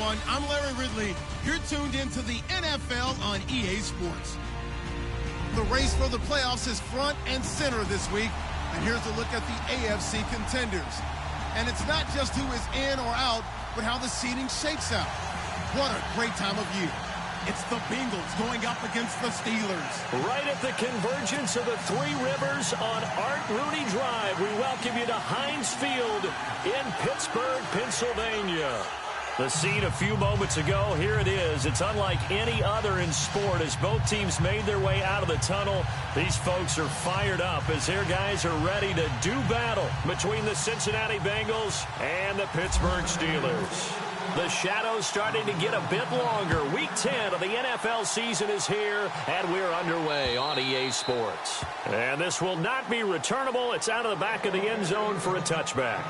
everyone. I'm Larry Ridley. You're tuned into the NFL on EA Sports. The race for the playoffs is front and center this week. And here's a look at the AFC contenders. And it's not just who is in or out, but how the seeding shakes out. What a great time of year. It's the Bengals going up against the Steelers. Right at the convergence of the Three Rivers on Art Rooney Drive, we welcome you to Heinz Field in Pittsburgh, Pennsylvania. The scene a few moments ago, here it is. It's unlike any other in sport as both teams made their way out of the tunnel. These folks are fired up as their guys are ready to do battle between the Cincinnati Bengals and the Pittsburgh Steelers. The shadow's starting to get a bit longer. Week 10 of the NFL season is here, and we're underway on EA Sports. And this will not be returnable. It's out of the back of the end zone for a touchback.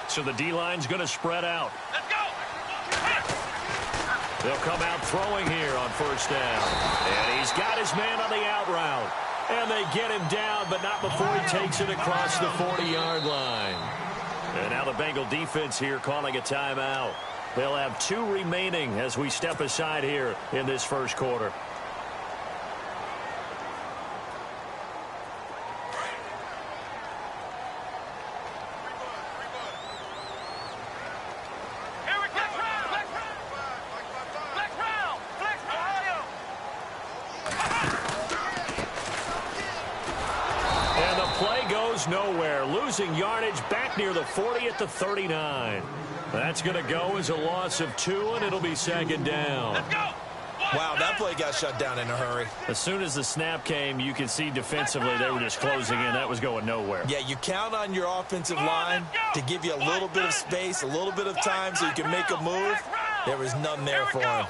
So the D-line's going to spread out. Let's go. They'll come out throwing here on first down. And he's got his man on the out route. And they get him down, but not before he takes it across the 40-yard line. And now the Bengal defense here calling a timeout. They'll have 2 remaining as we step aside here in this first quarter. Nowhere, losing yardage back near the 40 at the 39. That's going to go as a loss of 2, and it'll be second down. Let's go. Wow, that play got shut down in a hurry. As soon as the snap came, you could see defensively they were just closing in. That was going nowhere. Yeah, you count on your offensive line to give you a little bit of space, a little bit of time so you can make a move. There was none there for him.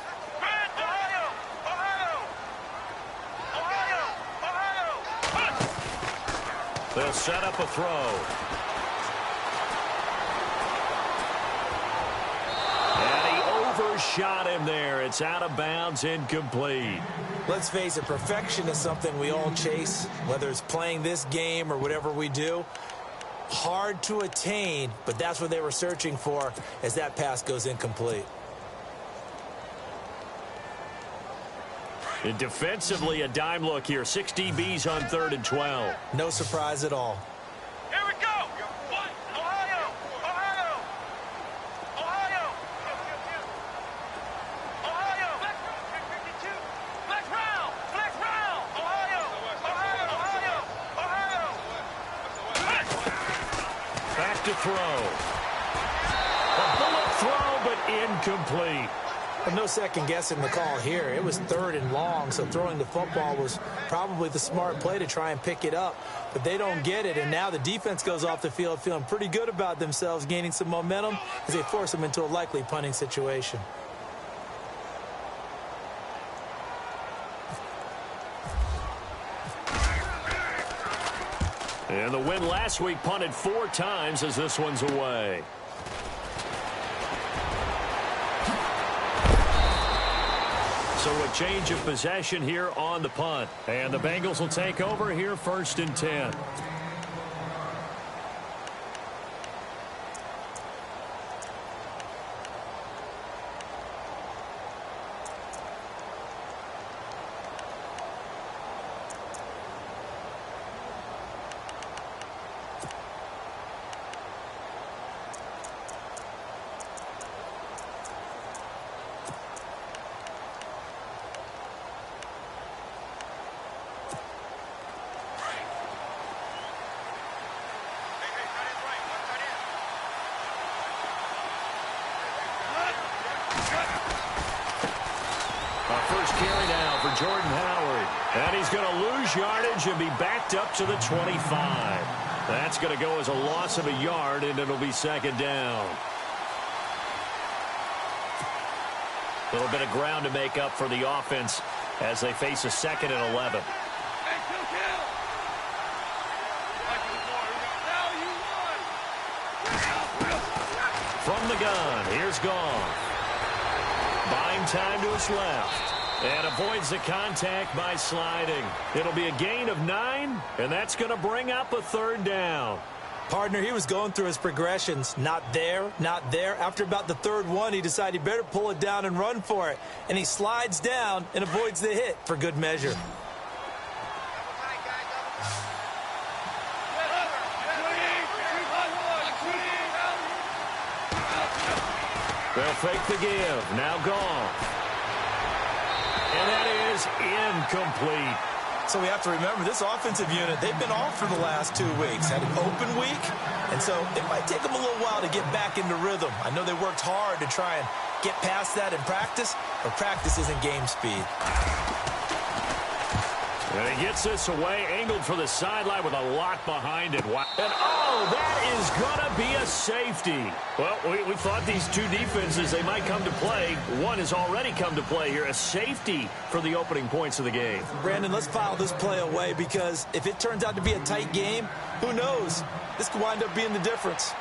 They'll set up a throw. And he overshot him there. It's out of bounds, incomplete. Let's face it, perfection is something we all chase, whether it's playing this game or whatever we do. Hard to attain, but that's what they were searching for as that pass goes incomplete. And defensively, a dime look here. 6 DBs on 3rd and 12. No surprise at all. Here we go. Ohio. Ohio. Ohio. Ohio. Flex round. Flex round. Ohio. Ohio. Ohio. Back to throw. A bullet throw, but incomplete. No second guessing the call here. It was 3rd and long, so throwing the football was probably the smart play to try and pick it up. But they don't get it, and now the defense goes off the field feeling pretty good about themselves, gaining some momentum as they force them into a likely punting situation. And the win last week punted 4 times as this one's away. So a change of possession here on the punt. And the Bengals will take over here 1st and 10. First carry now for Jordan Howard. And he's going to lose yardage and be backed up to the 25. That's going to go as a loss of a yard, and it'll be second down. A little bit of ground to make up for the offense as they face a 2nd and 11. From the gun, here's Goff. Buying time to his left. And avoids the contact by sliding. It'll be a gain of 9, and that's going to bring up a 3rd down. Partner, he was going through his progressions. Not there, not there. After about the 3rd one, he decided he better pull it down and run for it. And he slides down and avoids the hit for good measure. They'll fake the give. Now gone. And that is incomplete. So we have to remember, this offensive unit, they've been off for the last 2 weeks. Had an open week, and so it might take them a little while to get back into rhythm. I know they worked hard to try and get past that in practice, but practice isn't game speed. And he gets this away, angled for the sideline with a lot behind it. Wow. And, oh, that is going to be a safety. Well, we thought these two defenses, they might come to play. One has already come to play here, a safety for the opening points of the game. Brandon, let's file this play away because if it turns out to be a tight game, who knows? This could wind up being the difference.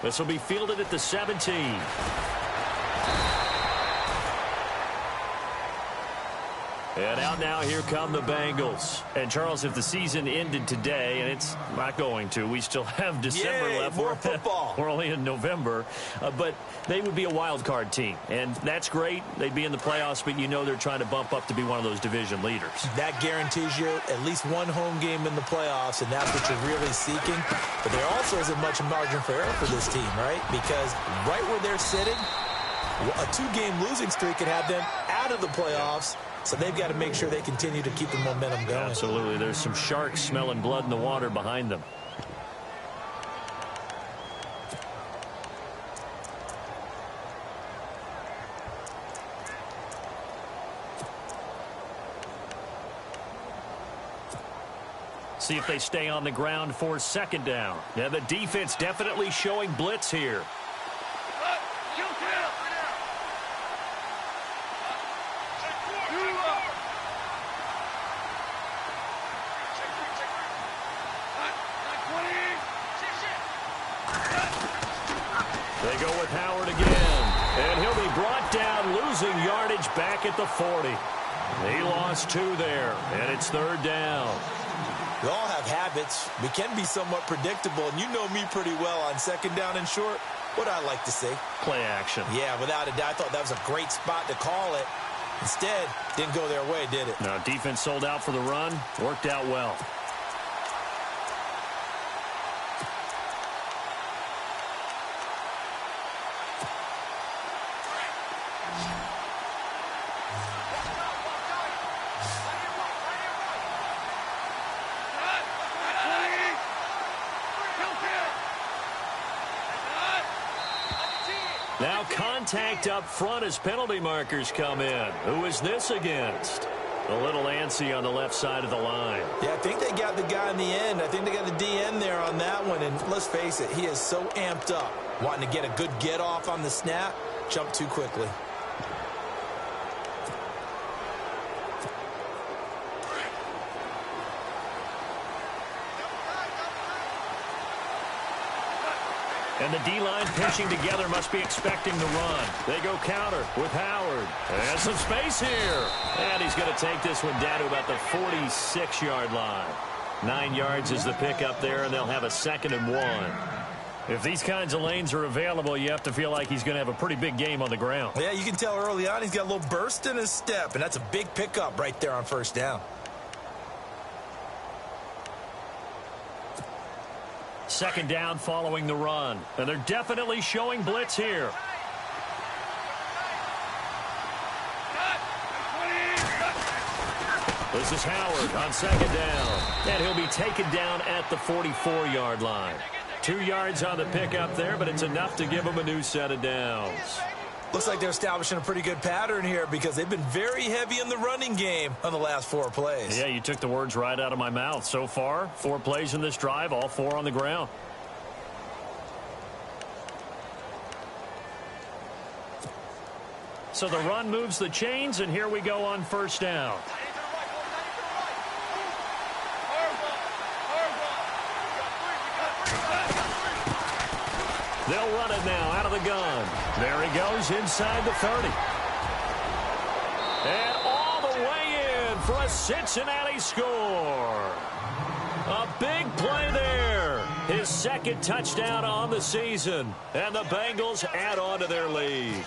This will be fielded at the 17. And out now, here come the Bengals. And, Charles, if the season ended today, and it's not going to, we still have December left. More football. We're only in November. But they would be a wild card team. And that's great. They'd be in the playoffs, but you know they're trying to bump up to be one of those division leaders. That guarantees you at least one home game in the playoffs, and that's what you're really seeking. But there also isn't much margin for error for this team, right? Because right where they're sitting, a 2-game losing streak could have them out of the playoffs. So they've got to make sure they continue to keep the momentum going. Absolutely. There's some sharks smelling blood in the water behind them. See if they stay on the ground for 2nd down. Yeah, the defense definitely showing blitz here. They go with Howard again. And he'll be brought down, losing yardage back at the 40. He lost 2 there, and it's 3rd down. We all have habits. We can be somewhat predictable, and you know me pretty well on 2nd down and short. What I like to see? Play action. Yeah, without a doubt. I thought that was a great spot to call it. Instead, didn't go their way, did it? No, defense sold out for the run. Worked out well. Now contact up front as penalty markers come in. Who is this against? A little antsy on the left side of the line. Yeah, I think they got the guy in the end. I think they got the DN there on that one. And let's face it, he is so amped up. Wanting to get a good get off on the snap. Jump too quickly. And the D-line pinching together must be expecting the run. They go counter with Howard. And some space here. And he's going to take this one down to about the 46-yard line. 9 yards is the pickup there, and they'll have a 2nd and 1. If these kinds of lanes are available, you have to feel like he's going to have a pretty big game on the ground. Yeah, you can tell early on he's got a little burst in his step, and that's a big pickup right there on 1st down. 2nd down following the run. And they're definitely showing blitz here. This is Howard on 2nd down. And he'll be taken down at the 44-yard line. 2 yards on the pickup there, but it's enough to give him a new set of downs. Looks like they're establishing a pretty good pattern here because they've been very heavy in the running game on the last 4 plays. Yeah, you took the words right out of my mouth. So far, 4 plays in this drive, all 4 on the ground. So the run moves the chains, and here we go on first down. They'll run it now out of the gun. There he goes inside the 30. And all the way in for a Cincinnati score. A big play there. His second touchdown on the season. And the Bengals add on to their lead.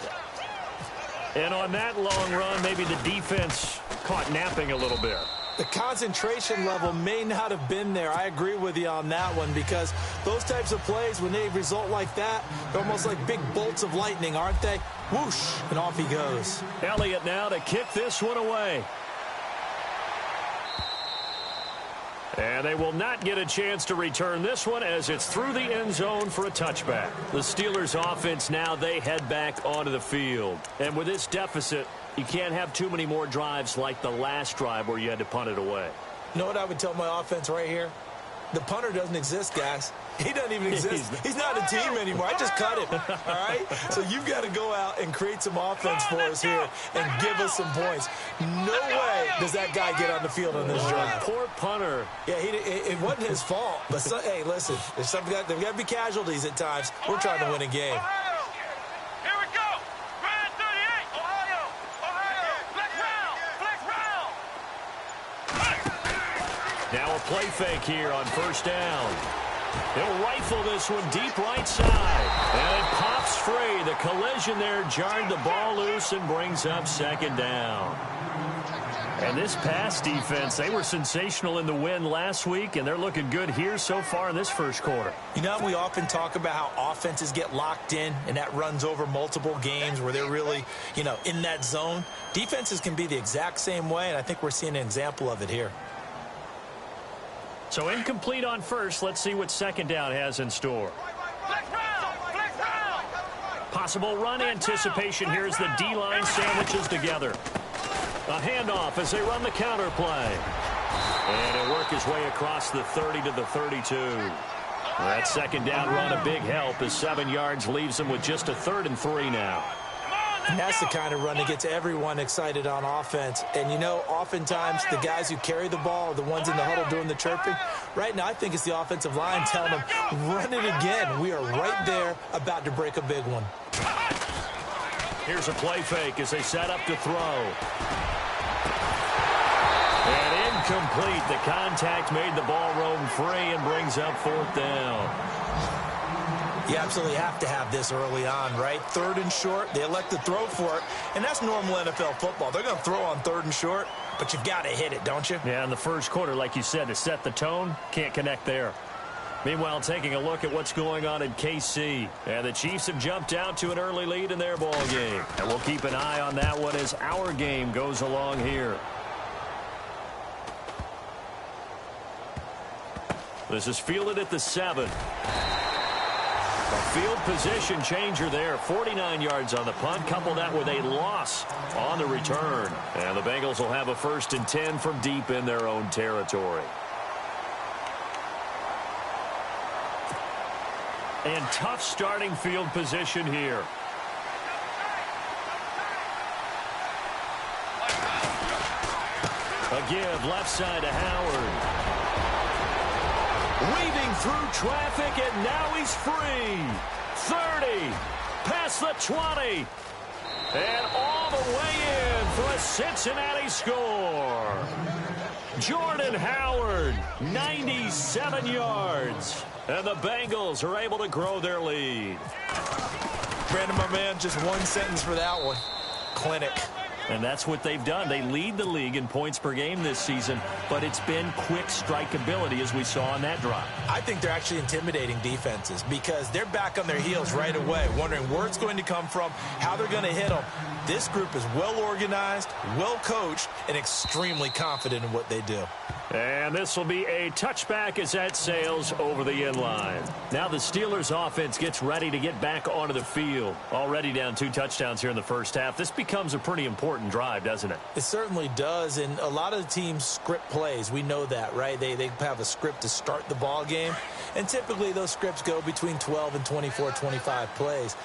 And on that long run, maybe the defense caught napping a little bit. The concentration level may not have been there. I agree with you on that one, because those types of plays, when they result like that, they're almost like big bolts of lightning, aren't they? Whoosh, and off he goes. Elliott now to kick this one away. And they will not get a chance to return this one as it's through the end zone for a touchback. The Steelers offense now, they head back onto the field. And with this deficit, you can't have too many more drives like the last drive where you had to punt it away. You know what I would tell my offense right here? The punter doesn't exist, guys. He doesn't even exist. He's not a team anymore. I just cut him, all right? So you've got to go out and create some offense for us here and give us some points. No way does that guy get on the field on this drive. Poor punter. Yeah, it wasn't his fault. But, hey, listen, there's got to be casualties at times. We're trying to win a game. Here we go. Grand 38. Ohio. Flex round. Now a play fake here on first down. He'll rifle this one deep right side. And it pops free. The collision there jarred the ball loose and brings up second down. And this pass defense, they were sensational in the win last week, and they're looking good here so far in this first quarter. You know, we often talk about how offenses get locked in, and that runs over multiple games where they're really, in that zone. Defenses can be the exact same way, and I think we're seeing an example of it here. So incomplete on first. Let's see what second down has in store. Flex round. Possible run anticipation here as the D-line sandwiches together. A handoff as they run the counter play. And it'll work his way across the 30 to the 32. That second down run a big help as 7 yards leaves them with just a 3rd and 3 now. And that's the kind of run that gets everyone excited on offense. And, oftentimes the guys who carry the ball are the ones in the huddle doing the chirping. Right now, I think it's the offensive line telling them, run it again. We are right there about to break a big one. Here's a play fake as they set up to throw. And incomplete. The contact made the ball roam free and brings up 4th down. You absolutely have to have this early on, right? 3rd and short, they elect to throw for it, and that's normal NFL football. They're going to throw on 3rd and short, but you've got to hit it, don't you? Yeah, in the first quarter, like you said, to set the tone, can't connect there. Meanwhile, taking a look at what's going on in KC. And the Chiefs have jumped out to an early lead in their ball game. And we'll keep an eye on that one as our game goes along here. This is fielded at the 7. A field position changer there. 49 yards on the punt. Couple that with a loss on the return. And the Bengals will have a 1st and 10 from deep in their own territory. And tough starting field position here. A give left side to Howard. Weaving through traffic, and now he's free. 30, past the 20, and all the way in for a Cincinnati score. Jordan Howard, 97 yards. And the Bengals are able to grow their lead. Brandon, my man, just one sentence for that one. Clinic. And that's what they've done. They lead the league in points per game this season, but it's been quick strikeability as we saw on that drive. I think they're actually intimidating defenses because they're back on their heels right away, wondering where it's going to come from, how they're going to hit them. This group is well organized, well coached, and extremely confident in what they do. And this will be a touchback as that sails over the end line. Now the Steelers offense gets ready to get back onto the field. Already down 2 touchdowns here in the first half. This becomes a pretty important drive, doesn't it? It certainly does, and a lot of the teams script plays. We know that, right? They have a script to start the ball game, and typically those scripts go between 12 and 24, 25 plays.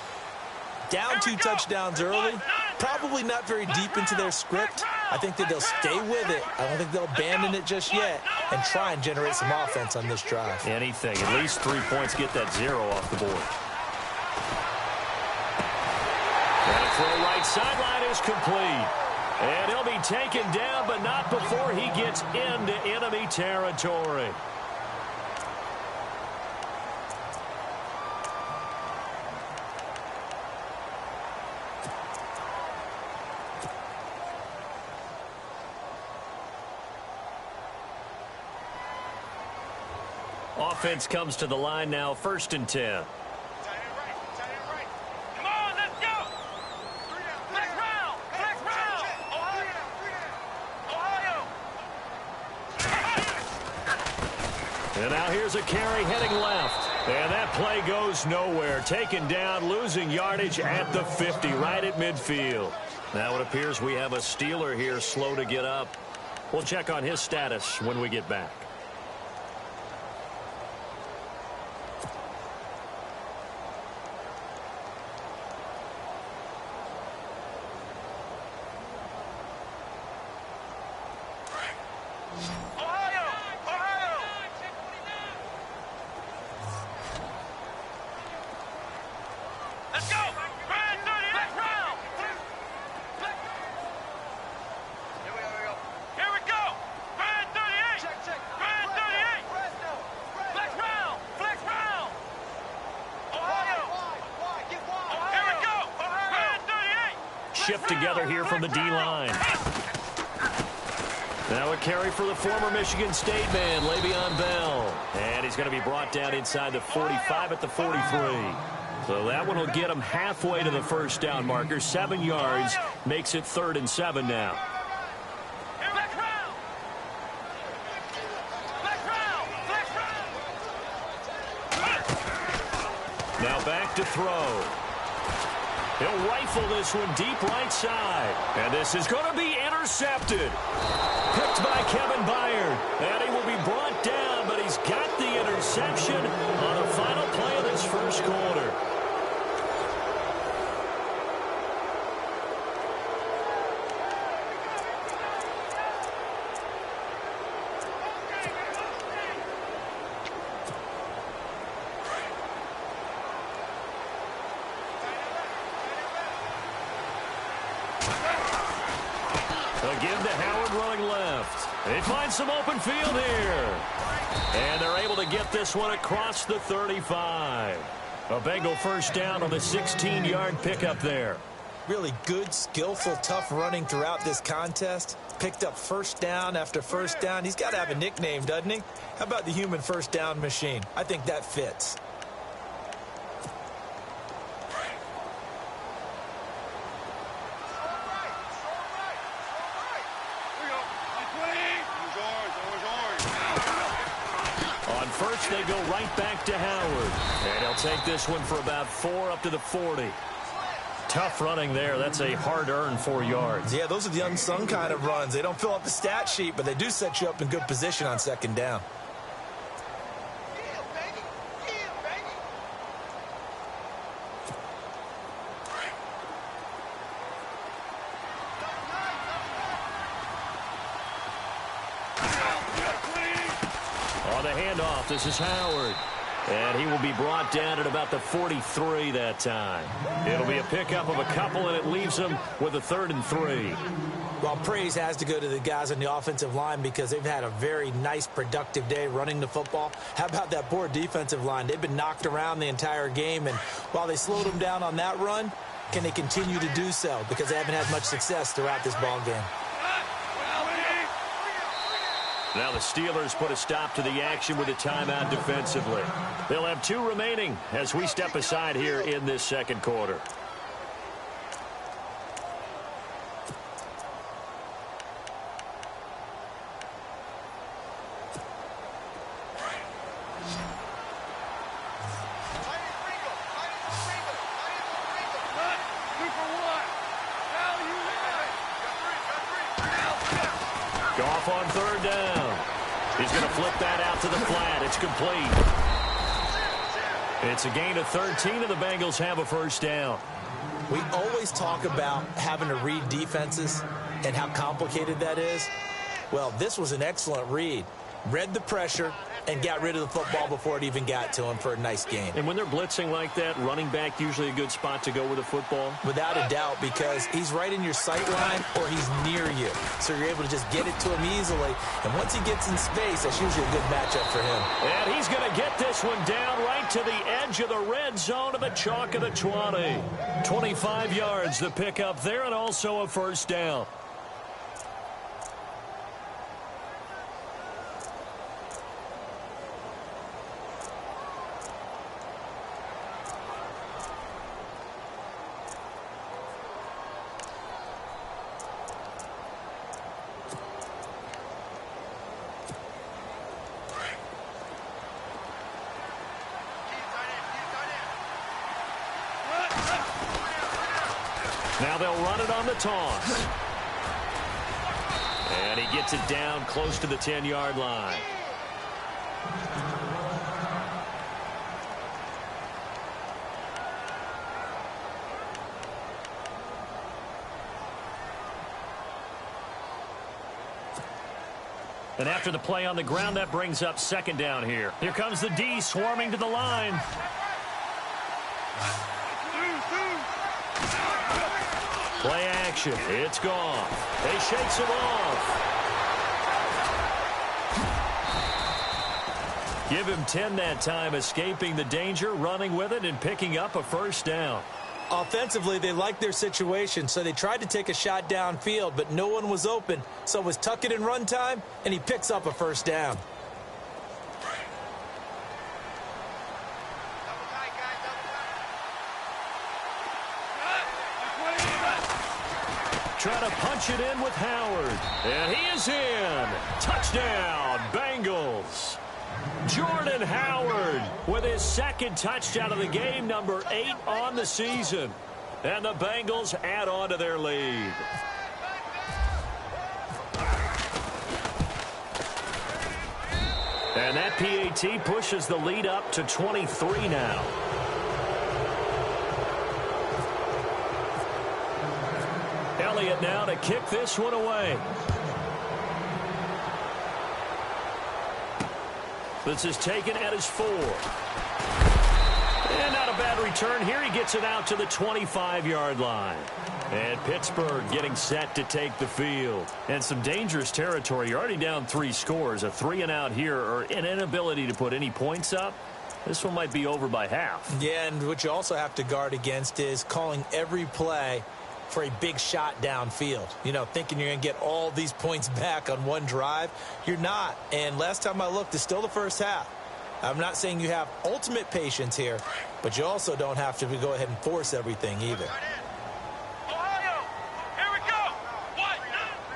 Down 2 touchdowns early, probably not very deep into their script. I think that they'll stay with it. I don't think they'll abandon it just yet and try and generate some offense on this drive. Anything. At least 3 points. Get that 0 off the board. And a throw right sideline is complete. And he'll be taken down, but not before he gets into enemy territory. Offense comes to the line now, 1st and 10. Come on, let's go. Flex round. Ohio. And now here's a carry heading left. And that play goes nowhere. Taken down, losing yardage at the 50, right at midfield. Now it appears we have a Steeler here slow to get up. We'll check on his status when we get back. Shift together here from the D-line. Now a carry for the former Michigan State man, Le'Veon Bell. And he's going to be brought down inside the 45 at the 43. So that one will get him halfway to the first down marker. 7 yards makes it 3rd and 7 now. Now back to throw. He'll rifle this one deep right side. And this is going to be intercepted. Picked by Kevin Byard. And he will be brought down, but he's got the interception on the final play of this first quarter. They find some open field here. And they're able to get this one across the 35. A Bengal first down on the 16-yard pickup there. Really good, skillful, tough running throughout this contest. Picked up first down after first down. He's got to have a nickname, doesn't he? How about the human first down machine? I think that fits. They go right back to Howard. And he'll take this one for about 4 up to the 40. Tough running there. That's a hard-earned 4 yards. Yeah, those are the unsung kind of runs. They don't fill up the stat sheet, but they do set you up in good position on 2nd down. This is Howard. And he will be brought down at about the 43 that time. It'll be a pickup of a couple, and it leaves him with a 3rd and 3. Well, praise has to go to the guys on the offensive line because they've had a very nice, productive day running the football. How about that poor defensive line? They've been knocked around the entire game, and while they slowed them down on that run, can they continue to do so? Because they haven't had much success throughout this ball game. Now the Steelers put a stop to the action with a timeout defensively. They'll have 2 remaining as we step aside here in this second quarter. Goff on 3rd down. He's going to flip that out to the flat. It's complete. It's a gain of 13, and the Bengals have a first down. We always talk about having to read defenses and how complicated that is. Well, this was an excellent read. Read the pressure and got rid of the football before it even got to him for a nice gain. And when they're blitzing like that, running back usually a good spot to go with the football? Without a doubt, because he's right in your sight line or he's near you. So you're able to just get it to him easily. And once he gets in space, that's usually a good matchup for him. And he's going to get this one down right to the edge of the red zone of the chalk of the 20. 25 yards the pick up there, and also a first down. Now they'll run it on the toss. And he gets it down close to the 10-yard line. And after the play on the ground, that brings up second down here. Here comes the D swarming to the line. Play action. It's gone. He shakes him off. Give him 10 that time, escaping the danger, running with it, and picking up a first down. Offensively, they liked their situation, so they tried to take a shot downfield, but no one was open. So it was tuck it and run time, and he picks up a first down. Trying to punch it in with Howard. And he is in. Touchdown, Bengals. Jordan Howard with his second touchdown of the game, number 8 on the season. And the Bengals add on to their lead. And that PAT pushes the lead up to 23 now. Elliott now to kick this one away. This is taken at his 4. And not a bad return here. He gets it out to the 25-yard line. And Pittsburgh getting set to take the field. And some dangerous territory. You're already down 3 scores. A 3-and-out here, or an inability to put any points up. This one might be over by half. Yeah, and what you also have to guard against is calling every play for a big shot downfield. You know, thinking you're going to get all these points back on one drive. You're not. And last time I looked, it's still the first half. I'm not saying you have ultimate patience here, but you also don't have to go ahead and force everything either.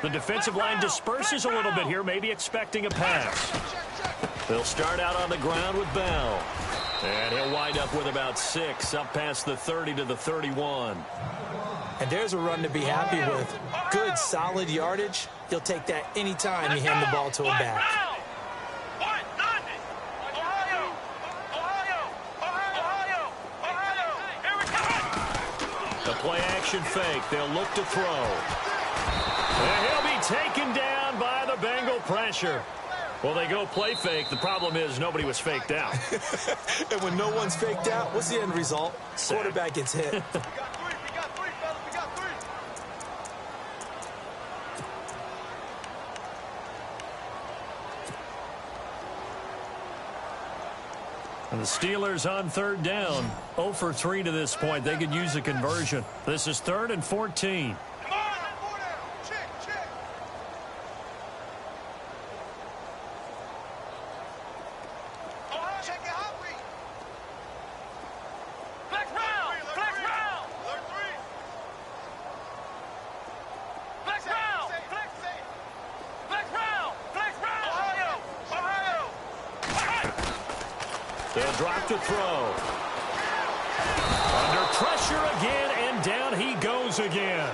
The defensive line disperses a little bit here, maybe expecting a pass. They'll start out on the ground with Bell. And he'll wind up with about 6, up past the 30 to the 31. And there's a run to be happy with. Good, solid yardage. You'll take that anytime you hand the ball to a back. The play action fake. They'll look to throw. And he'll be taken down by the Bengal pressure. Well, they go play fake. The problem is nobody was faked out. And when no one's faked out, what's the end result? Quarterback gets hit. And the Steelers on third down. 0 for 3 to this point. They could use a conversion. This is 3rd and 14. They'll drop to throw. Under pressure again, and down he goes again.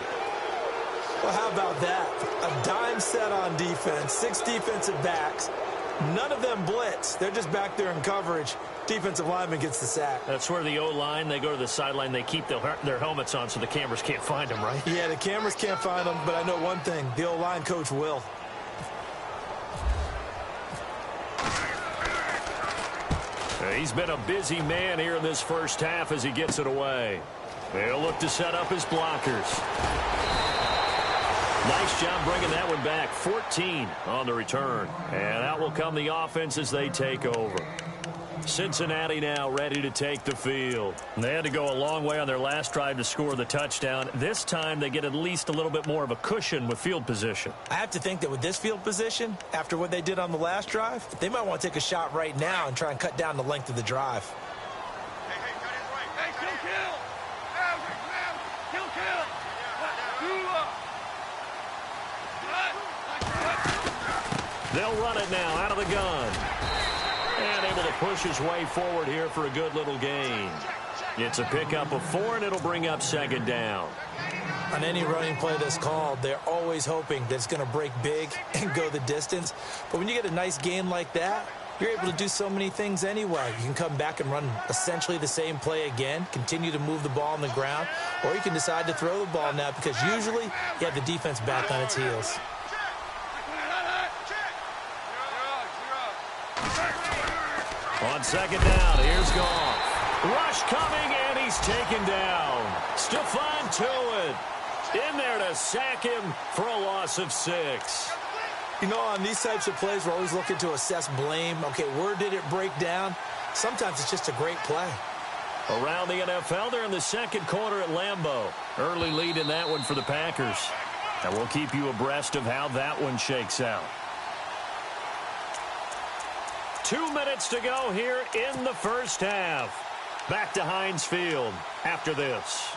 Well, how about that? A dime set on defense, 6 defensive backs. None of them blitz. They're just back there in coverage. Defensive lineman gets the sack. That's where the O-line, they go to the sideline, they keep their helmets on so the cameras can't find them, right? Yeah, the cameras can't find them, but I know one thing. The O-line coach will. He's been a busy man here in this first half as he gets it away. They'll look to set up his blockers. Nice job bringing that one back. 14 on the return. And out will come the offense as they take over. Cincinnati now ready to take the field. They had to go a long way on their last drive to score the touchdown. This time they get at least a little bit more of a cushion with field position. I have to think that with this field position, after what they did on the last drive, they might want to take a shot right now and try and cut down the length of the drive. They'll run it now out of the gun. And able to push his way forward here for a good little gain. It's a pickup of 4, and it'll bring up second down. On any running play that's called, they're always hoping that it's going to break big and go the distance. But when you get a nice gain like that, you're able to do so many things anyway. You can come back and run essentially the same play again, continue to move the ball on the ground, or you can decide to throw the ball now because usually you have the defense back on its heels. On second down, here's Goff. Rush coming, and he's taken down. Stephon Tuitt in there to sack him for a loss of 6. You know, on these types of plays, we're always looking to assess blame. Okay, where did it break down? Sometimes it's just a great play. Around the NFL, they're in the second quarter at Lambeau. Early lead in that one for the Packers. And we'll keep you abreast of how that one shakes out. 2 minutes to go here in the first half. Back to Heinz Field after this.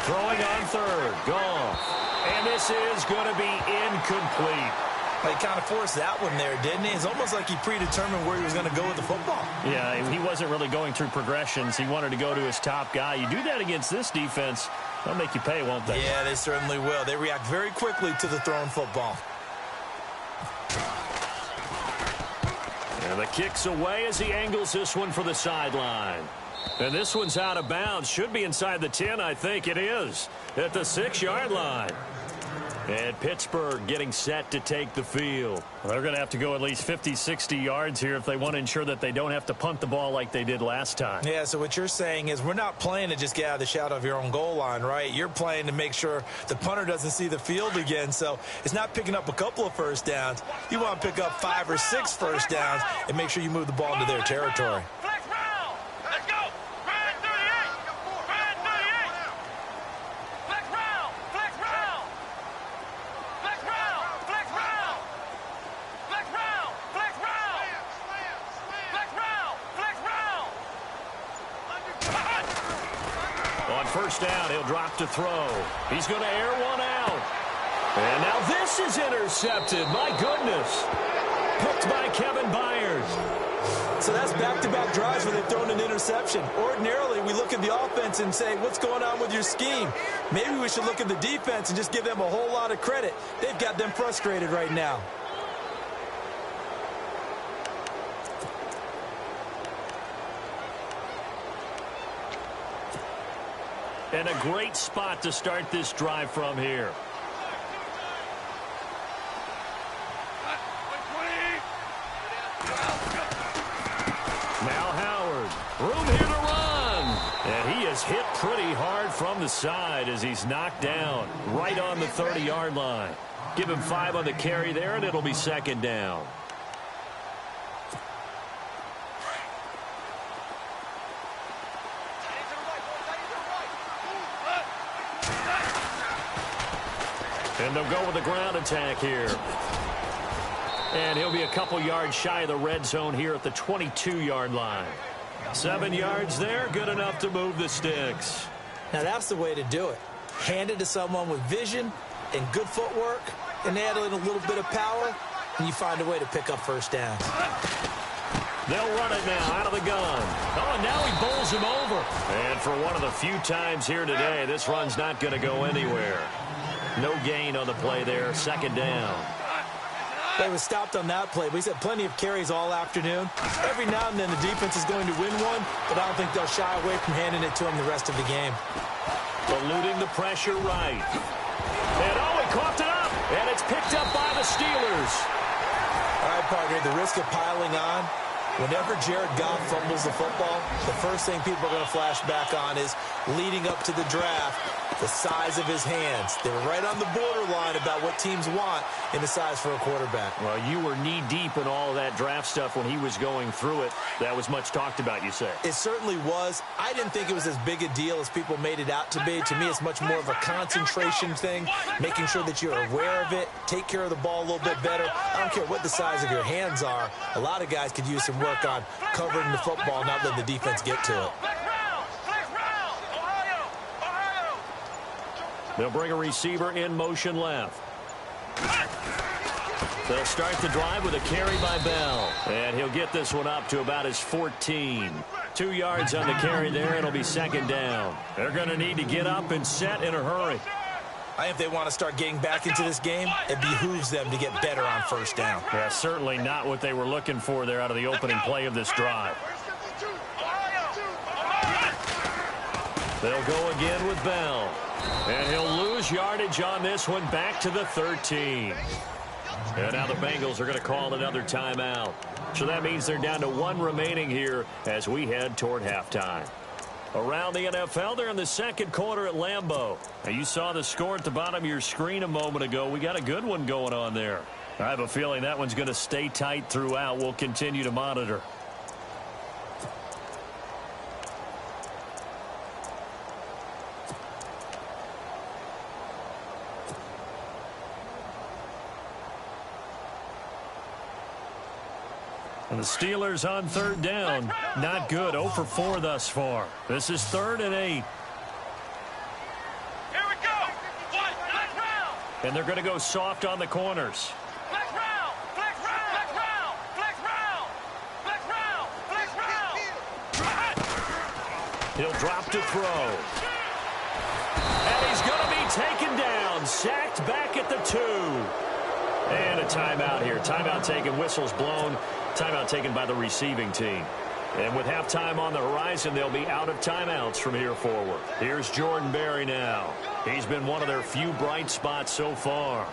Throwing on third, Goff. And this is going to be incomplete. He kind of forced that one there, didn't he? It's almost like he predetermined where he was going to go with the football. Yeah, he wasn't really going through progressions. He wanted to go to his top guy. You do that against this defense, they'll make you pay, won't they? Yeah, they certainly will. They react very quickly to the thrown football. And the kick's away as he angles this one for the sideline. And this one's out of bounds. Should be inside the 10, I think it is. At the 6-yard line. And Pittsburgh getting set to take the field. Well, they're going to have to go at least 50, 60 yards here if they want to ensure that they don't have to punt the ball like they did last time. Yeah, so what you're saying is we're not playing to just get out of the shadow of your own goal line, right? You're playing to make sure the punter doesn't see the field again. So it's not picking up a couple of first downs. You want to pick up 5 or 6 first downs and make sure you move the ball into their territory. First down, he'll drop to throw. He's going to air one out. And now this is intercepted. My goodness. Picked by Kevin Byard. So that's back-to-back drives where they've thrown an interception. Ordinarily, we look at the offense and say, what's going on with your scheme? Maybe we should look at the defense and just give them a whole lot of credit. They've got them frustrated right now. And a great spot to start this drive from here. Now Howard. Room here to run. And he is hit pretty hard from the side as he's knocked down right on the 30-yard line. Give him 5 on the carry there, and it'll be second down. And they'll go with the ground attack here. And he'll be a couple yards shy of the red zone here at the 22-yard line. 7 yards there, good enough to move the sticks. Now, that's the way to do it. Hand it to someone with vision and good footwork, and add in a little bit of power, and you find a way to pick up first down. They'll run it now out of the gun. Oh, and now he bowls him over. And for one of the few times here today, this run's not going to go anywhere. No gain on the play there. Second down. They was stopped on that play, but he's had plenty of carries all afternoon. Every now and then the defense is going to win one, but I don't think they'll shy away from handing it to him the rest of the game. Eluding the pressure right. And oh, he coughed it up. And it's picked up by the Steelers. All right, partner, the risk of piling on. Whenever Jared Goff fumbles the football, the first thing people are going to flash back on is leading up to the draft, the size of his hands. They were right on the borderline about what teams want in the size for a quarterback. Well, you were knee-deep in all of that draft stuff when he was going through it. That was much talked about, you say. It certainly was. I didn't think it was as big a deal as people made it out to be. To me, it's much more of a concentration thing, making sure that you're aware of it, take care of the ball a little bit better. I don't care what the size of your hands are. A lot of guys could use some work on covering the football, not letting the defense get to it. They'll bring a receiver in motion left. They'll start the drive with a carry by Bell. And he'll get this one up to about his 14. 2 yards on the carry there. It'll be second down. They're going to need to get up and set in a hurry. If they want to start getting back into this game, it behooves them to get better on first down. Yeah, certainly not what they were looking for there out of the opening play of this drive. They'll go again with Bell. And he'll lose yardage on this one back to the 13. And now the Bengals are going to call another timeout. So that means they're down to 1 remaining here as we head toward halftime. Around the NFL, they're in the second quarter at Lambeau. Now, you saw the score at the bottom of your screen a moment ago. We got a good one going on there. I have a feeling that one's going to stay tight throughout. We'll continue to monitor. And the Steelers on third down. Not good. 0 for 4 thus far. This is 3rd and 8. Here we go. Black round. And they're going to go soft on the corners. Black round. Black round. Black round. Black round. Black round. Black round. He'll drop to throw. And he's going to be taken down. Sacked back at the 2. And a timeout here. Timeout taken. Whistles blown. Timeout taken by the receiving team. And with halftime on the horizon, they'll be out of timeouts from here forward. Here's Jordan Berry now. He's been one of their few bright spots so far.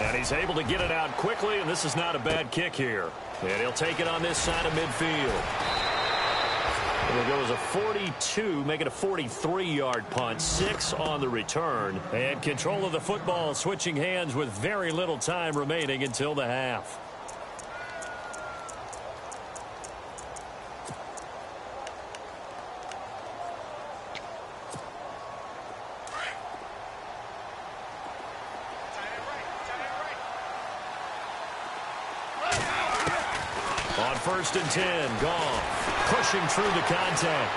And he's able to get it out quickly, and this is not a bad kick here. And he'll take it on this side of midfield. It'll go as a 42, make it a 43-yard punt, 6 on the return. And control of the football switching hands with very little time remaining until the half. On 1st and 10, Goff pushing through the contact.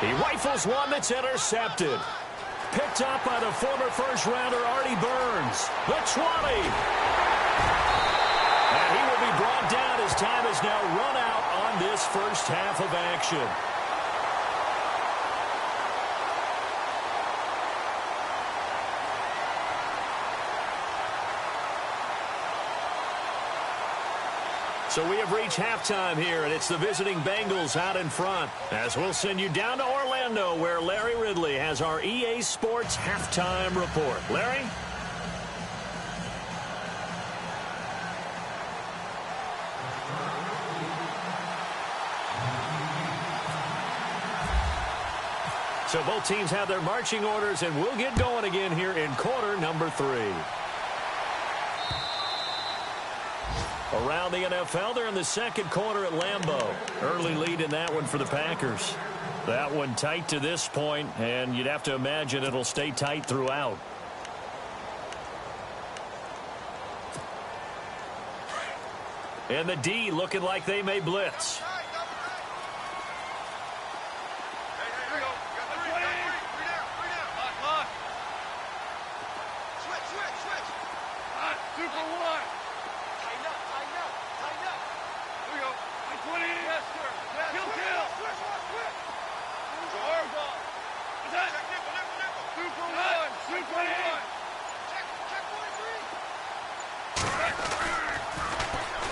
He rifles one that's intercepted. Picked up by the former first-rounder Artie Burns. The 20. And he will be brought down as time has now run out on this first half of action. So we have reached halftime here, and it's the visiting Bengals out in front. As we'll send you down to Orlando, where Larry Ridley has our EA Sports halftime report. Larry? So both teams have their marching orders, and we'll get going again here in quarter number 3. Around the NFL, they're in the second quarter at Lambeau. Early lead in that one for the Packers. That one tight to this point, and you'd have to imagine it'll stay tight throughout. And the D looking like they may blitz.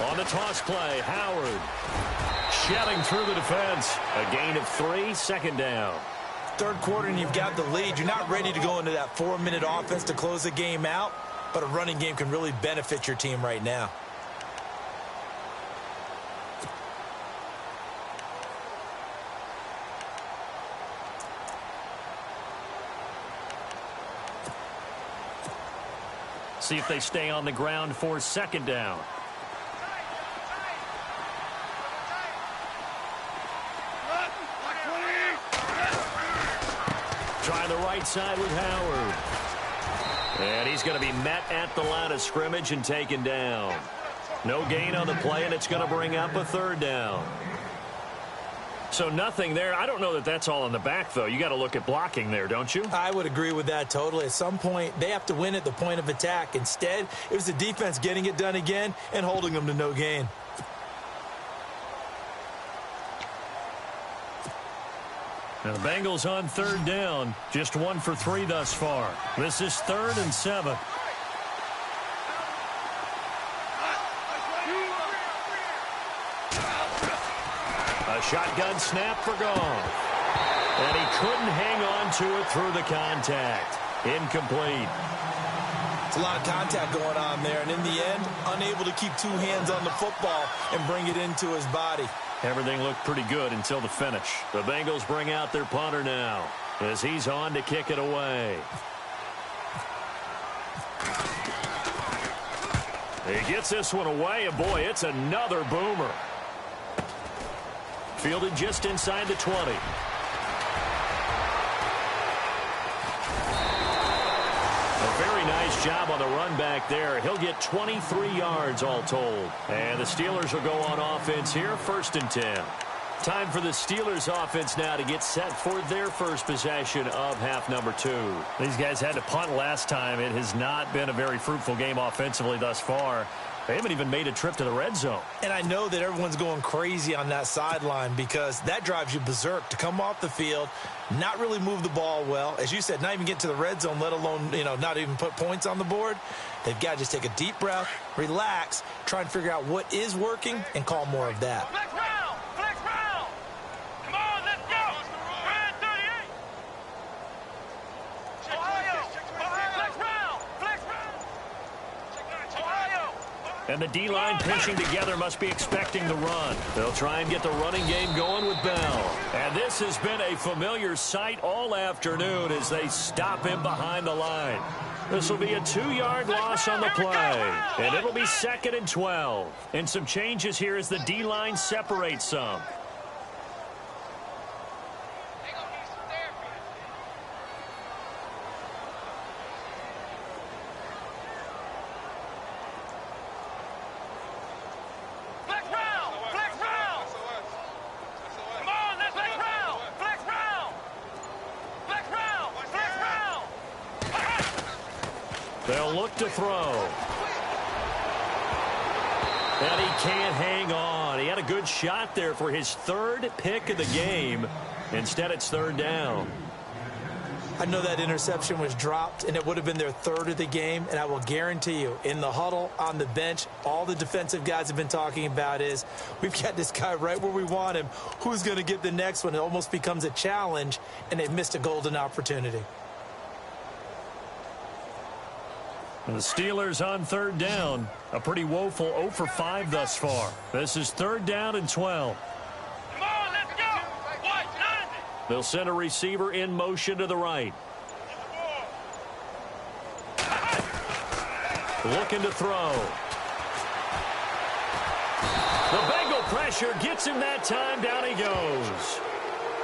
On the toss play, Howard shelling through the defense. A gain of 3, second down. Third quarter and you've got the lead. You're not ready to go into that 4-minute offense to close the game out, but a running game can really benefit your team right now. See if they stay on the ground for second down. Try the right side with Howard. And he's going to be met at the line of scrimmage and taken down. No gain on the play, and it's going to bring up a third down. So nothing there. I don't know that that's all in the back, though. You got to look at blocking there, don't you? I would agree with that totally. At some point, they have to win at the point of attack. Instead, it was the defense getting it done again and holding them to no gain. Now the Bengals on third down. Just 1 for 3 thus far. This is 3rd and 7. A shotgun snap for Goff. And he couldn't hang on to it through the contact. Incomplete. It's a lot of contact going on there, and in the end, unable to keep 2 hands on the football and bring it into his body. Everything looked pretty good until the finish. The Bengals bring out their punter now as he's on to kick it away. He gets this one away, and boy, it's another boomer. Fielded just inside the 20. A very nice job on the run back there. He'll get 23 yards all told. And the Steelers will go on offense here, 1st and 10. Time for the Steelers offense now to get set for their first possession of half number 2. These guys had to punt last time. It has not been a very fruitful game offensively thus far. They haven't even made a trip to the red zone. And I know that everyone's going crazy on that sideline because that drives you berserk to come off the field, not really move the ball well. As you said, not even get to the red zone, let alone, not even put points on the board. They've got to just take a deep breath, relax, try and figure out what is working, and call more of that. Flex round! Flex round! Come on, let's go! Red 38! Ohio! Flex round! Flex round! Ohio! And the D-line pinching together must be expecting the run. They'll try and get the running game going with Bell. And this has been a familiar sight all afternoon as they stop him behind the line. This will be a 2-yard loss on the play. And it'll be 2nd and 12. And some changes here as the D-line separates some. They'll look to throw. And he can't hang on. He had a good shot there for his 3rd pick of the game. Instead, it's 3rd down. I know that interception was dropped, and it would have been their 3rd of the game. And I will guarantee you, in the huddle, on the bench, all the defensive guys have been talking about is, we've got this guy right where we want him. Who's going to get the next one? It almost becomes a challenge, and they've missed a golden opportunity. And the Steelers on 3rd down. A pretty woeful 0 for 5 thus far. This is 3rd down and 12. Come on, let's go! What? 90! They'll send a receiver in motion to the right. Looking to throw. The Bengal pressure gets him that time. Down he goes.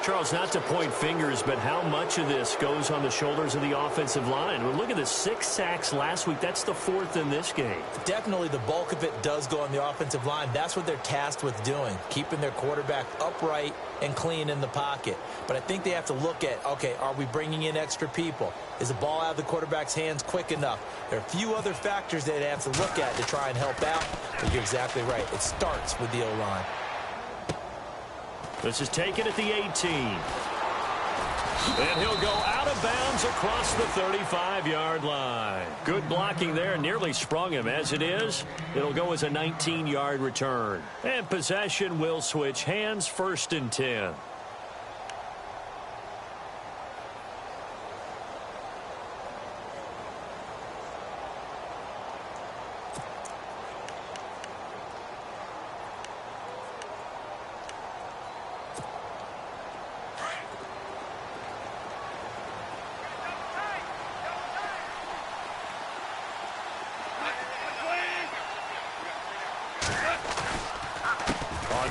Charles, not to point fingers, but how much of this goes on the shoulders of the offensive line? Well, look at the 6 sacks last week. That's the 4th in this game. Definitely the bulk of it does go on the offensive line. That's what they're tasked with doing, keeping their quarterback upright and clean in the pocket. But I think they have to look at, okay, are we bringing in extra people? Is the ball out of the quarterback's hands quick enough? There are a few other factors they have to look at to try and help out. But you're exactly right. It starts with the O-line. This is taken at the 18. And he'll go out of bounds across the 35-yard line. Good blocking there. Nearly sprung him. As it is, it'll go as a 19-yard return. And possession will switch hands, 1st and 10.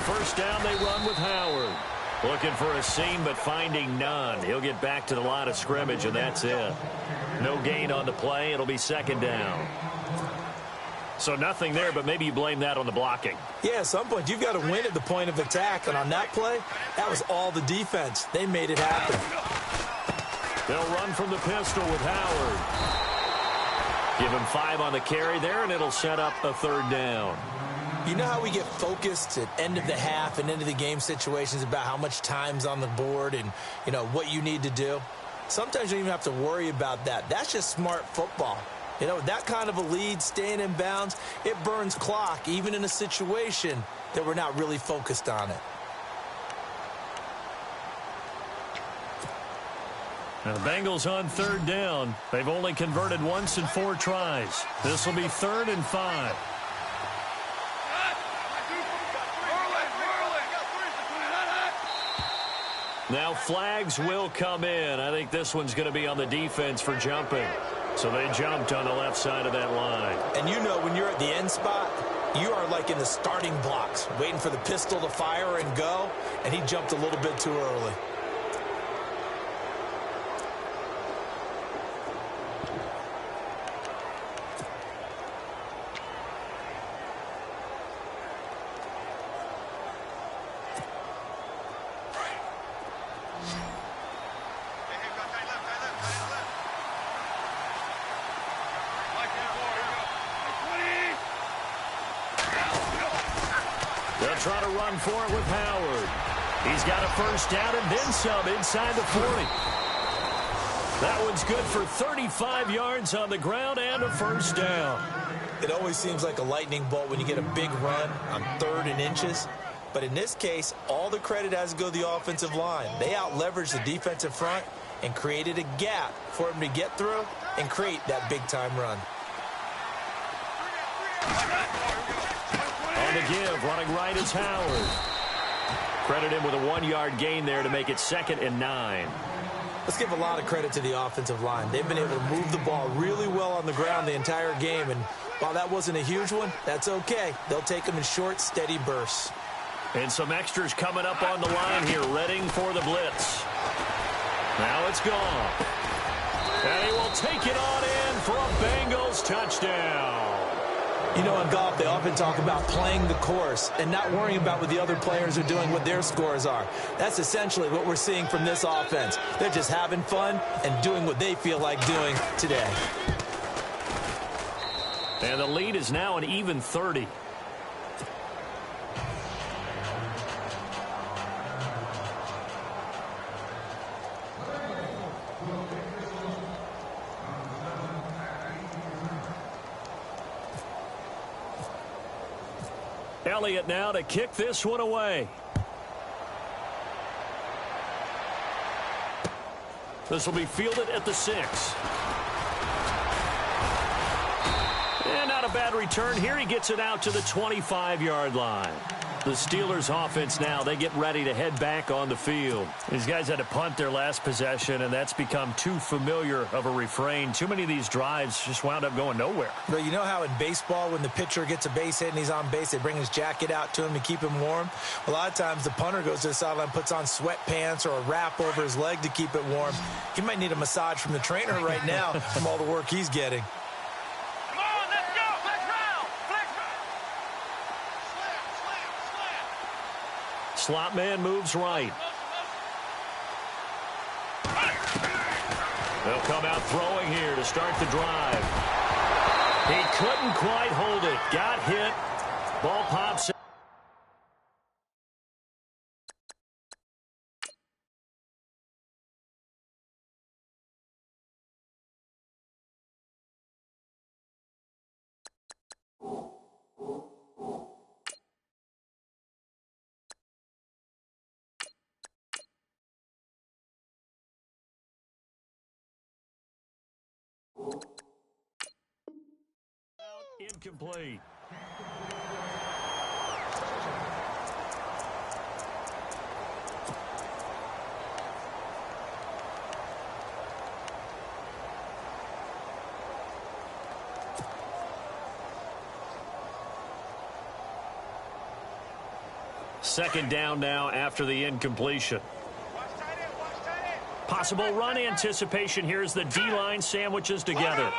First down, they run with Howard. Looking for a seam, but finding none. He'll get back to the line of scrimmage, and that's it. No gain on the play. It'll be 2nd down. So nothing there, but maybe you blame that on the blocking. Yeah, at some point, you've got to win at the point of attack. And on that play, that was all the defense. They made it happen. They'll run from the pistol with Howard. Give him 5 on the carry there, and it'll set up a 3rd down. You know how we get focused at end of the half and end of the game situations about how much time's on the board and, you know, what you need to do? Sometimes you don't even have to worry about that. That's just smart football. You know, that kind of a lead, staying in bounds, it burns clock, even in a situation that we're not really focused on it. Now the Bengals on 3rd down. They've only converted once in 4 tries. This will be 3rd and 5. Now flags will come in. I think this one's going to be on the defense for jumping. So they jumped on the left side of that line. And you know when you're at the end spot, you are like in the starting blocks, waiting for the pistol to fire and go, and he jumped a little bit too early. Try to run for it with Howard. He's got a 1st down and then some inside the 40. That one's good for 35 yards on the ground and a 1st down. It always seems like a lightning bolt when you get a big run on 3rd and inches. But in this case, all the credit has to go to the offensive line. They out-leveraged the defensive front and created a gap for him to get through and create that big-time run. On the give, running right is Howard. Credit him with a 1-yard gain there to make it 2nd and 9. Let's give a lot of credit to the offensive line. They've been able to move the ball really well on the ground the entire game. And while that wasn't a huge one, that's okay. They'll take them in short, steady bursts. And some extras coming up on the line here, readying for the blitz. Now it's gone. And he will take it on in for a Bengals touchdown. You know, in golf, they often talk about playing the course and not worrying about what the other players are doing, what their scores are. That's essentially what we're seeing from this offense. They're just having fun and doing what they feel like doing today. And the lead is now an even 30. Elliott now to kick this one away. This will be fielded at the 6. And not a bad return here. He gets it out to the 25-yard line. The Steelers offense now, they get ready to head back on the field. These guys had to punt their last possession, and that's become too familiar of a refrain. Too many of these drives just wound up going nowhere. But you know how in baseball, when the pitcher gets a base hit and he's on base, they bring his jacket out to him to keep him warm? A lot of times the punter goes to the sideline, puts on sweatpants or a wrap over his leg to keep it warm. He might need a massage from the trainer right now from all the work he's getting. Come on, let's go. Flex round. Flex round. Slot man moves right. They'll come out throwing here to start the drive. He couldn't quite hold it. Got hit. Ball pops. Incomplete. Second down now after the incompletion. Possible run anticipation. Here's the D-line sandwiches together.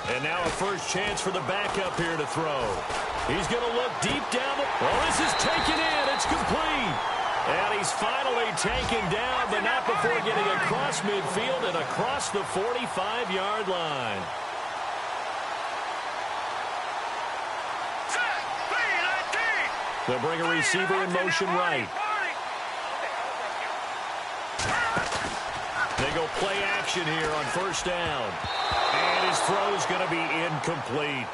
And now a first chance for the backup here to throw. He's going to look deep down. Well, this is taken in. It's complete. And he's finally taken down, but not before getting across midfield and across the 45-yard line. They'll bring a receiver in motion right. They go play action here on first down. And his throw is going to be incomplete.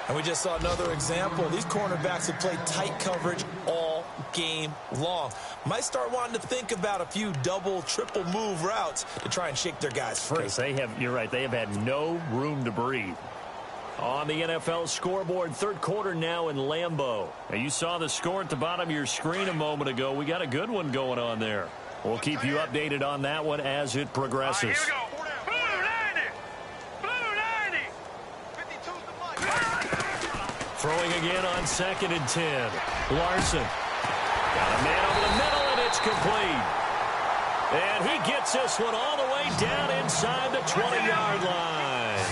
And we just saw another example. These cornerbacks have played tight coverage all game long. Might start wanting to think about a few double, triple move routes to try and shake their guys free. You're right, they have had no room to breathe. On the NFL scoreboard, third quarter now in Lambeau. And you saw the score at the bottom of your screen a moment ago. We got a good one going on there. We'll keep you updated on that one as it progresses. Here we go. Throwing again on 2nd and 10. Larson. Got a man over the middle, and it's complete. And he gets this one all the way down inside the 20-yard line.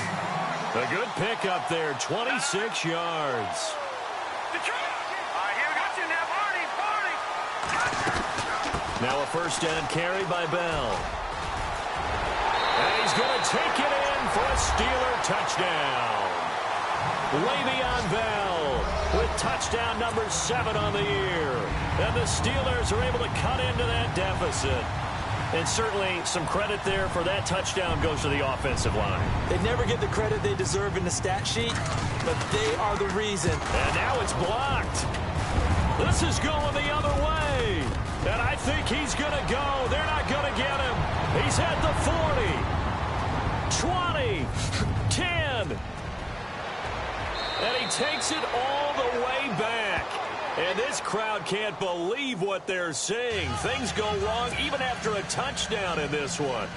A good pickup there, 26 yards. Now a first down carry by Bell. And he's going to take it in for a Steeler touchdown. Le'Veon Bell with touchdown number 7 on the year. And the Steelers are able to cut into that deficit. And certainly some credit there for that touchdown goes to the offensive line. They never get the credit they deserve in the stat sheet, but they are the reason. And now it's blocked. This is going the other way. And I think he's going to go. They're not going to get him. He's at the 40, 20, 10. And he takes it all the way back. And this crowd can't believe what they're seeing. Things go wrong even after a touchdown in this one.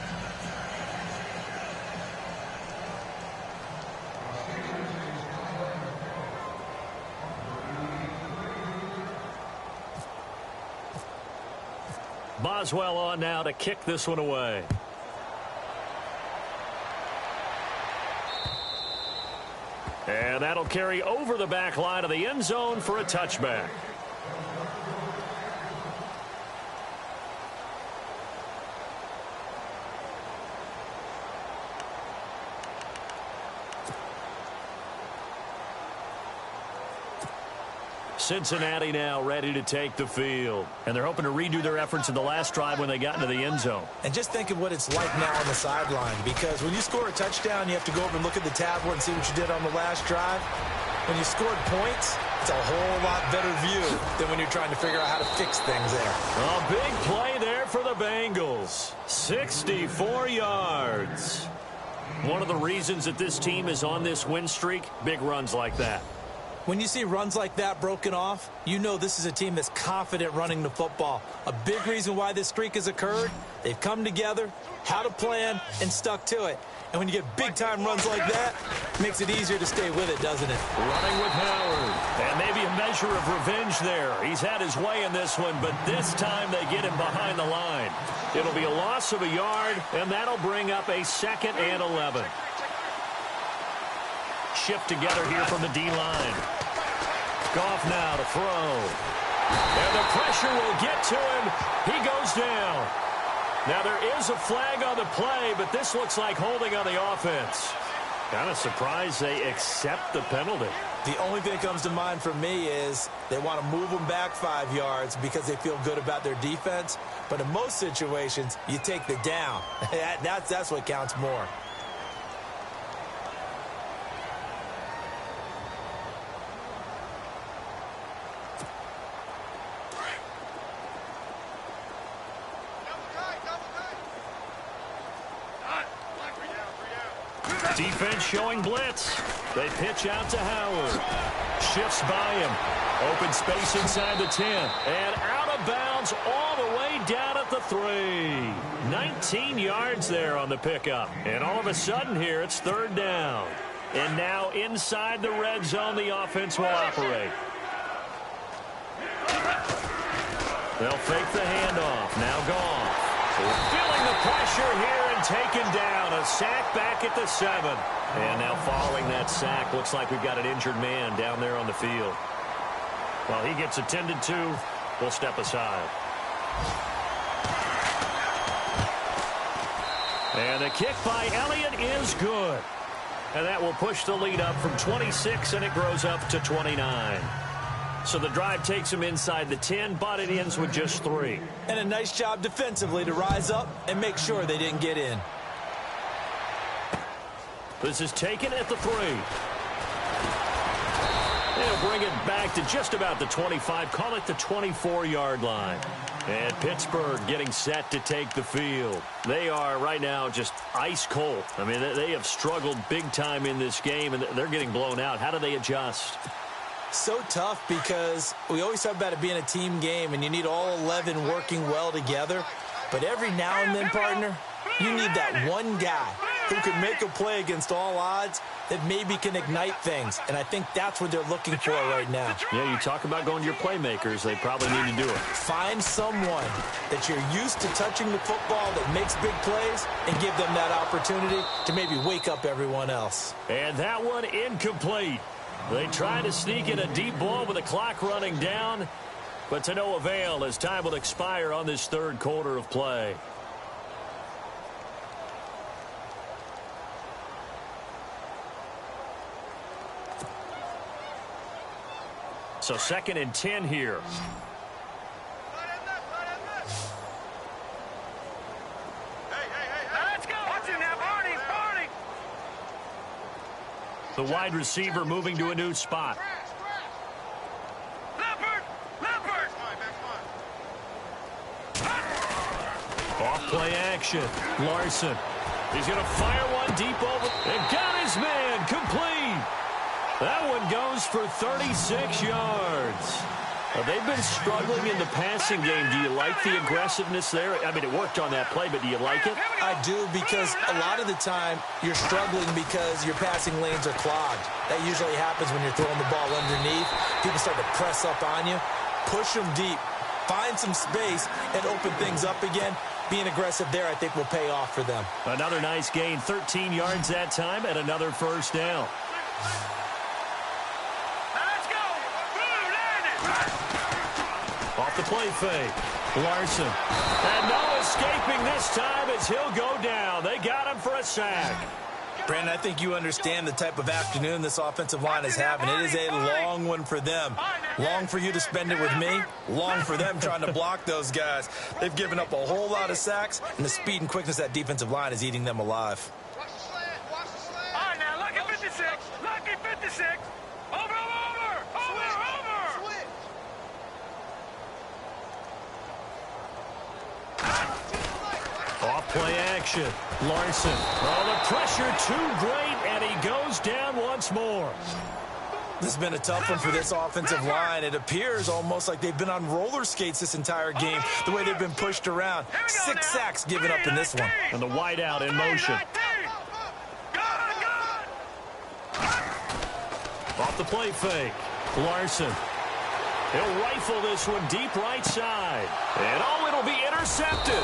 Boswell on now to kick this one away. And that'll carry over the back line of the end zone for a touchback. Cincinnati now ready to take the field. And they're hoping to redo their efforts in the last drive when they got into the end zone. And just think of what it's like now on the sideline, because when you score a touchdown, you have to go over and look at the tablet and see what you did on the last drive. When you scored points, it's a whole lot better view than when you're trying to figure out how to fix things there. A big play there for the Bengals. 64 yards. One of the reasons that this team is on this win streak, big runs like that. When you see runs like that broken off, you know this is a team that's confident running the football. A big reason why this streak has occurred, they've come together, had a plan, and stuck to it. And when you get big-time runs like that, it makes it easier to stay with it, doesn't it? Running with Howard. And maybe a measure of revenge there. He's had his way in this one, but this time they get him behind the line. It'll be a loss of a yard, and that'll bring up a 2nd and 11. Shift together here from the D-line. Goff now to throw. And the pressure will get to him. He goes down. Now, there is a flag on the play, but this looks like holding on the offense. Kind of surprised they accept the penalty. The only thing that comes to mind for me is they want to move them back 5 yards because they feel good about their defense. But in most situations, you take the down. That's what counts more. Defense showing blitz. They pitch out to Howard. Shifts by him. Open space inside the 10. And out of bounds all the way down at the 3. 19 yards there on the pickup. And all of a sudden here, it's 3rd down. And now inside the red zone, the offense will operate. They'll fake the handoff. Now gone. Feeling the pressure here and taken down. A sack back at the 7. And now following that sack, looks like we've got an injured man down there on the field. While he gets attended to, we'll step aside. And the kick by Elliott is good. And that will push the lead up from 26, and it grows up to 29. So the drive takes him inside the 10, but it ends with just 3. And a nice job defensively to rise up and make sure they didn't get in. This is taken at the 3. They'll bring it back to just about the 25. Call it the 24-yard line. And Pittsburgh getting set to take the field. They are right now just ice cold. I mean, they have struggled big time in this game, and they're getting blown out. How do they adjust? So tough because we always talk about it being a team game and you need all 11 working well together. But every now and then, partner, you need that one guy who can make a play against all odds that maybe can ignite things. And I think that's what they're looking for right now. Yeah, you talk about going to your playmakers. They probably need to do it. Find someone that you're used to touching the football that makes big plays and give them that opportunity to maybe wake up everyone else. And that one incomplete. They try to sneak in a deep ball with the clock running down, but to no avail as time will expire on this 3rd quarter of play. So 2nd and 10 here. The wide receiver moving to a new spot. Off play action. Larson. He's going to fire one deep over. And got his man complete. That one goes for 36 yards. They've been struggling in the passing game. Do you like the aggressiveness there? I mean, it worked on that play, but do you like it? I do, because a lot of the time you're struggling because your passing lanes are clogged. That usually happens when you're throwing the ball underneath. People start to press up on you. Push them deep. Find some space and open things up again. Being aggressive there, I think, will pay off for them. Another nice gain, 13 yards that time, and another 1st down. Off the play fake. Larson. And no escaping this time as he'll go down. They got him for a sack. Brandon, I think you understand the type of afternoon this offensive line is having. It is a long one for them. Long for you to spend it with me. Long for them trying to block those guys. They've given up a whole lot of sacks, and the speed and quickness of that defensive line is eating them alive. Watch the slant. Watch the slant. All right, now, lucky 56. Lucky 56. Over. Switch. Play action. Larson. Oh, the pressure too great, and he goes down once more. This has been a tough one for this offensive line. It appears almost like they've been on roller skates this entire game, the way they've been pushed around. 6 sacks given up in this one. And the wideout in motion. Off the play fake. Larson. He'll rifle this one deep right side. And it'll be intercepted.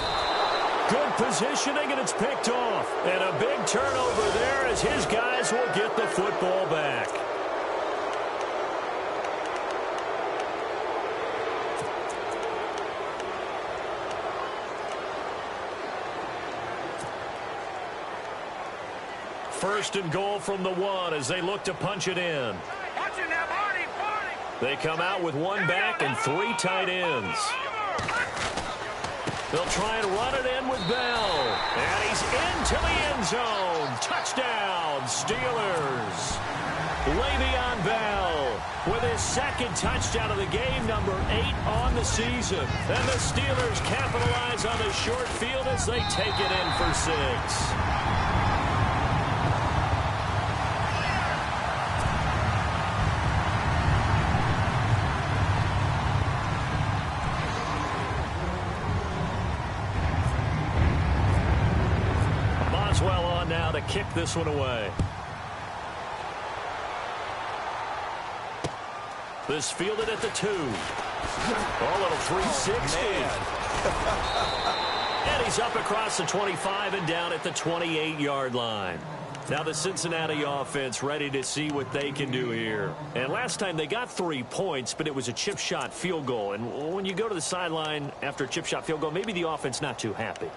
Good positioning, and it's picked off. And a big turnover there as his guys will get the football back. First and goal from the 1 as they look to punch it in. They come out with 1 back and 3 tight ends. They'll try and run it in with Bell. And he's into the end zone. Touchdown, Steelers. Le'Veon Bell with his 2nd touchdown of the game, number 8 on the season. And the Steelers capitalize on the short field as they take it in for 6. Now to kick this one away. This fielded at the 2. Oh, little 360. And he's up across the 25 and down at the 28-yard line. Now the Cincinnati offense ready to see what they can do here. And last time they got 3 points, but it was a chip shot field goal. And when you go to the sideline after a chip shot field goal, maybe the offense not too happy.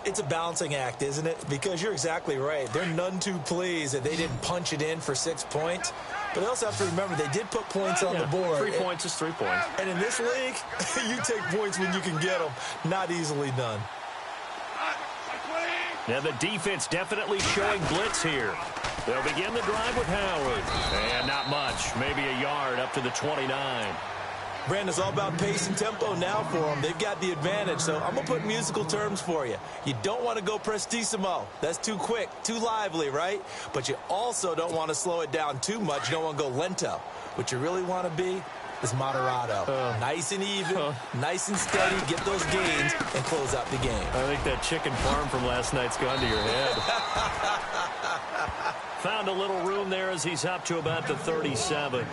It's a balancing act, isn't it? Because you're exactly right. They're none too pleased that they didn't punch it in for 6 points. But they also have to remember they did put points on the board. 3 points is 3 points. And in this league, you take points when you can get them. Not easily done. Now the defense definitely showing blitz here. They'll begin the drive with Howard. And not much. Maybe a yard up to the 29. Brandon, it's all about pace and tempo now for them. They've got the advantage, so I'm going to put musical terms for you. You don't want to go prestissimo. That's too quick, too lively, right? But you also don't want to slow it down too much. You don't want to go lento. What you really want to be is moderato. Nice and even, nice and steady, get those gains, and close out the game. I think that chicken farm from last night's gone to your head. Found a little room there as he's up to about the 37.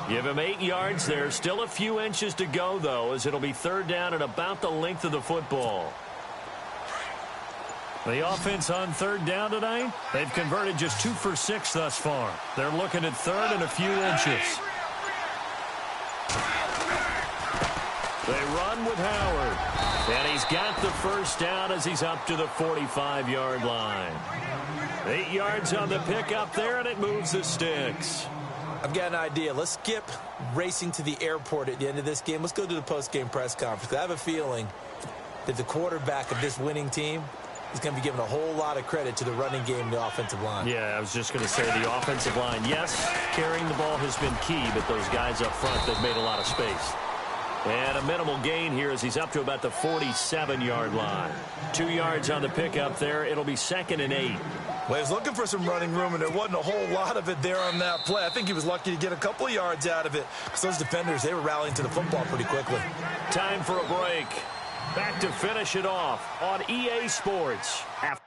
Give him 8 yards there. Still a few inches to go, though, as it'll be 3rd down and about the length of the football. The offense on 3rd down tonight, they've converted just 2 for 6 thus far. They're looking at 3rd and a few inches. They run with Howard. And he's got the 1st down as he's up to the 45-yard line. 8 yards on the pickup there, and it moves the sticks. I've got an idea. Let's skip racing to the airport at the end of this game. Let's go to the post-game press conference. I have a feeling that the quarterback of this winning team is going to be given a whole lot of credit to the running game and the offensive line. Yeah, I was just going to say the offensive line. Yes, carrying the ball has been key, but those guys up front, they've made a lot of space. And a minimal gain here as he's up to about the 47-yard line. 2 yards on the pickup there. It'll be 2nd and 8. Well, he was looking for some running room, and there wasn't a whole lot of it there on that play. I think he was lucky to get a couple of yards out of it because those defenders, they were rallying to the football pretty quickly. Time for a break. Back to finish it off on EA Sports. After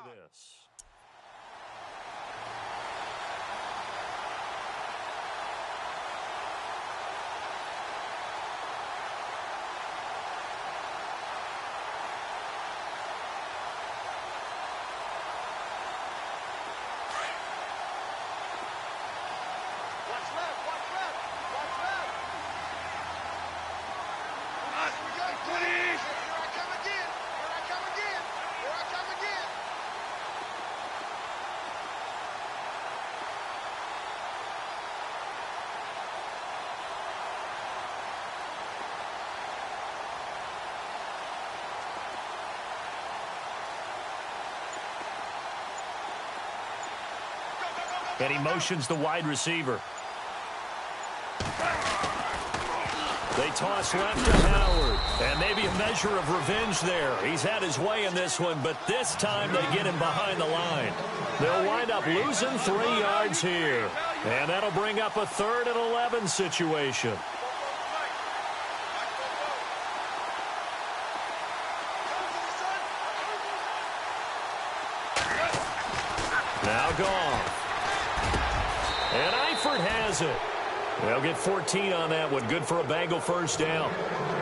this. And he motions the wide receiver. They toss left to Howard. And maybe a measure of revenge there. He's had his way in this one, but this time they get him behind the line. They'll wind up losing 3 yards here. And that'll bring up a 3rd and 11 situation. Now gone. And Eifert has it. They'll get 14 on that one. Good for a Bengal first down.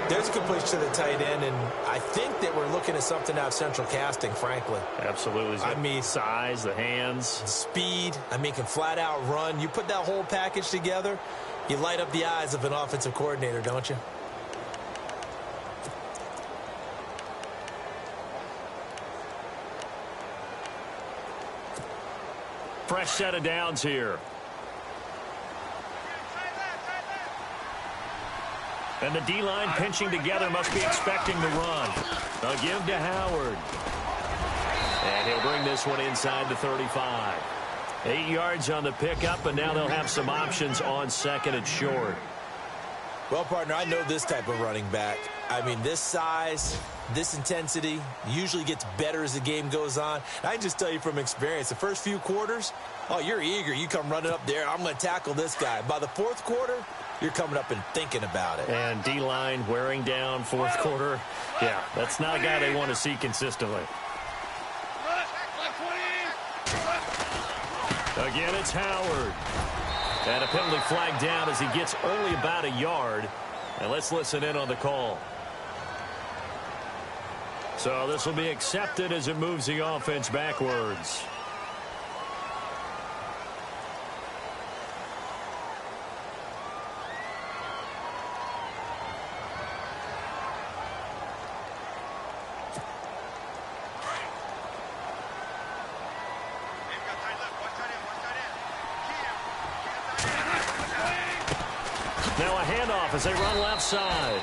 There's a completion to the tight end, and I think that we're looking at something out of central casting, frankly. Absolutely. I mean, size, the hands. Speed. I mean, can flat out run. You put that whole package together, you light up the eyes of an offensive coordinator, don't you? Fresh set of downs here. And the D-line pinching together must be expecting the run. They'll give to Howard. And he'll bring this one inside the 35. 8 yards on the pickup, and now they'll have some options on 2nd and short. Well, partner, I know this type of running back. I mean, this size, this intensity usually gets better as the game goes on. I can just tell you from experience, the first few quarters, oh, you're eager. You come running up there, I'm going to tackle this guy. By the 4th quarter, you're coming up and thinking about it. And D-line wearing down 4th quarter. Yeah, that's not a guy they want to see consistently. Again, it's Howard. And a penalty flag down as he gets only about a yard. And let's listen in on the call. So this will be accepted as it moves the offense backwards. Now a handoff as they run left side.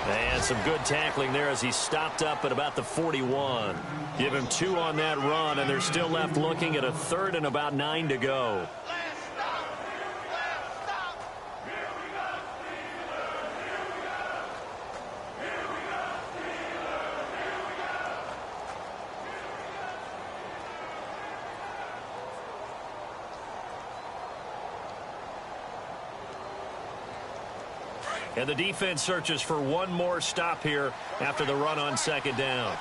And some good tackling there as he stopped up at about the 41. Give him 2 on that run, and they're still left looking at a 3rd and about 9 to go. And the defense searches for one more stop here after the run on 2nd down.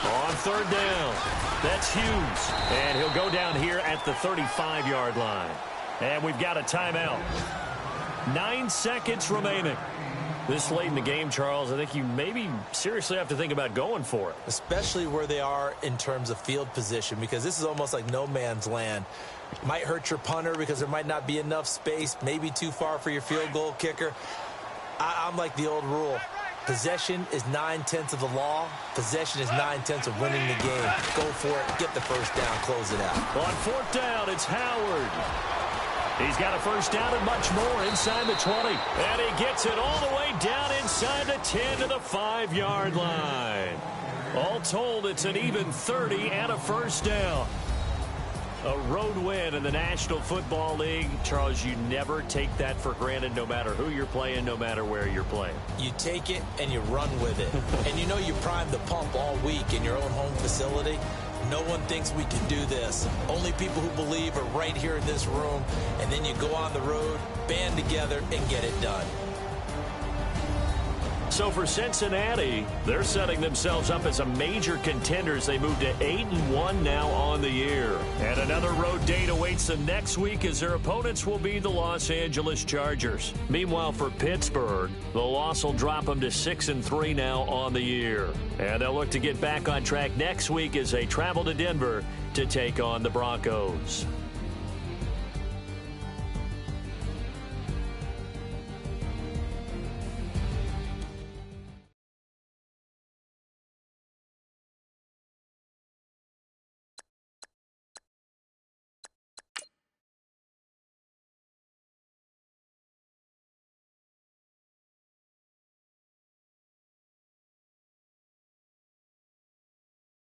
On 3rd down, that's Hughes. And he'll go down here at the 35-yard line. And we've got a timeout. 9 seconds remaining. This late in the game, Charles, I think you maybe seriously have to think about going for it. Especially where they are in terms of field position, because this is almost like no man's land. Might hurt your punter because there might not be enough space, maybe too far for your field goal kicker. I'm like the old rule. Possession is 9/10 of the law. Possession is 9/10 of winning the game. Go for it. Get the first down. Close it out. On 4th down, it's Howard. He's got a first down and much more inside the 20. And he gets it all the way down inside the 10 to the 5-yard line. All told, it's an even 30 and a first down. A road win in the National Football League. Charles, you never take that for granted no matter who you're playing, no matter where you're playing. You take it and you run with it. And you know you primed the pump all week in your own home facility. No one thinks we can do this. Only people who believe are right here in this room. And then you go on the road, band together, and get it done. So for Cincinnati, they're setting themselves up as a major contender as they move to 8-1 now on the year. And another road date awaits them next week as their opponents will be the Los Angeles Chargers. Meanwhile, for Pittsburgh, the loss will drop them to 6-3 now on the year. And they'll look to get back on track next week as they travel to Denver to take on the Broncos.